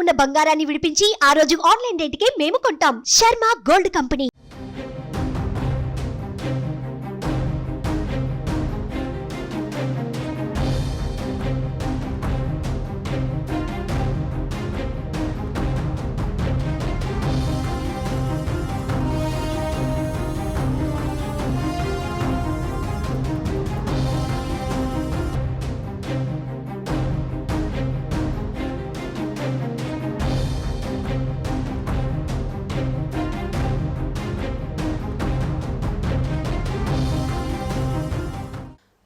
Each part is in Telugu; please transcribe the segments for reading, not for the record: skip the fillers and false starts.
ఉన్న బంగారాన్ని విడిపించి ఆ రోజు ఆన్లైన్ రేటుకే మేము కొంటాం. Sharma gold company.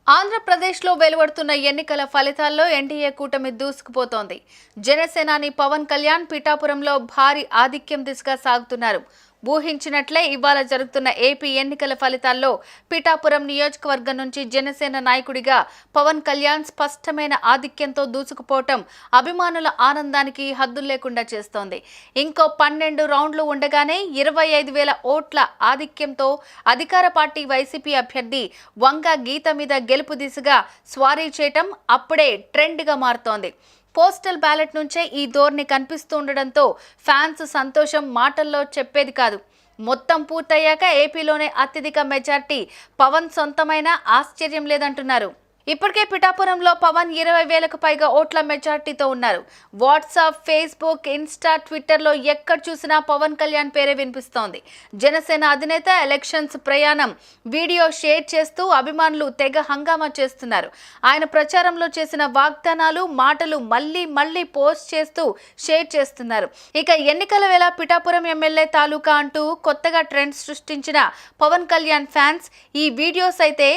ఆంధ్రప్రదేశ్లో వెలువడుతున్న ఎన్నికల ఫలితాల్లో ఎన్డీఏ కూటమి దూసుకుపోతోంది. జనసేనాని పవన్ కళ్యాణ్ పిఠాపురంలో భారీ ఆధిక్యం దిశగా సాగుతున్నారు. ఊహించినట్లే ఇవాళ జరుగుతున్న ఏపీ ఎన్నికల ఫలితాల్లో పిఠాపురం నియోజకవర్గం నుంచి జనసేన నాయకుడిగా పవన్ కళ్యాణ్ స్పష్టమైన ఆధిక్యంతో దూసుకుపోవటం అభిమానుల ఆనందానికి హద్దులు లేకుండా చేస్తోంది. ఇంకో 12 రౌండ్లు ఉండగానే 25,000 ఓట్ల ఆధిక్యంతో అధికార పార్టీ వైసీపీ అభ్యర్థి వంగ గీత మీద గెలుపు దిశగా స్వారీ చేయటం అప్పుడే ట్రెండ్గా మారుతోంది. పోస్టల్ బ్యాలెట్ నుంచే ఈ ధోరణి కనిపిస్తుండటంతో ఫ్యాన్స్ సంతోషం మాటల్లో చెప్పేది కాదు. మొత్తం పూర్తయ్యాక ఏపీలోనే అత్యధిక మెజార్టీ పవన్ సొంతమైన ఆశ్చర్యం లేదంటున్నారు. ఇప్పటికే పిఠాపురంలో పవన్ 20,000కు పైగా ఓట్ల మెజార్టీతో ఉన్నారు. వాట్సాప్, ఫేస్బుక్, ఇన్స్టా, ట్విట్టర్లో ఎక్కడ చూసినా పవన్ కళ్యాణ్ పేరే వినిపిస్తోంది. జనసేన అధినేత ఎలక్షన్స్ ప్రయాణం వీడియో షేర్ చేస్తూ అభిమానులు తెగ హంగామా చేస్తున్నారు. ఆయన ప్రచారంలో చేసిన వాగ్దానాలు, మాటలు మళ్ళీ పోస్ట్ చేస్తూ షేర్ చేస్తున్నారు. ఇక ఎన్నికల వేళ పిఠాపురం ఎమ్మెల్యే తాలూకా అంటూ కొత్తగా ట్రెండ్ సృష్టించిన పవన్ కళ్యాణ్ ఫ్యాన్స్ ఈ వీడియోస్ అయితే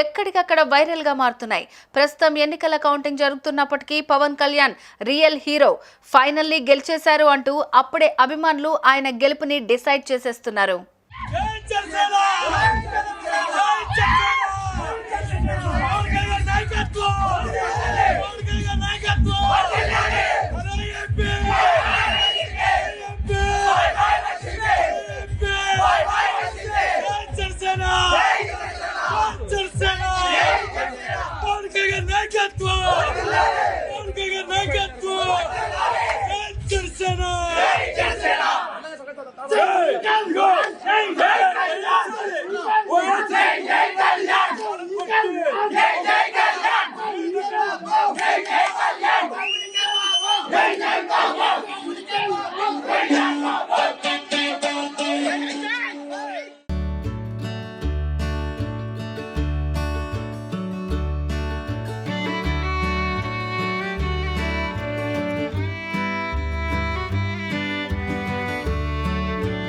ఎక్కడికక్కడ వైరల్గా మారుతున్నాయి. ప్రస్తుతం ఎన్నికల కౌంటింగ్ జరుగుతున్నప్పటికీ Pawan Kalyan real hero, finally గెలిచేశారు అంటూ అప్పుడే అభిమానులు ఆయన గెలుపుని డిసైడ్ చేసేస్తున్నారు.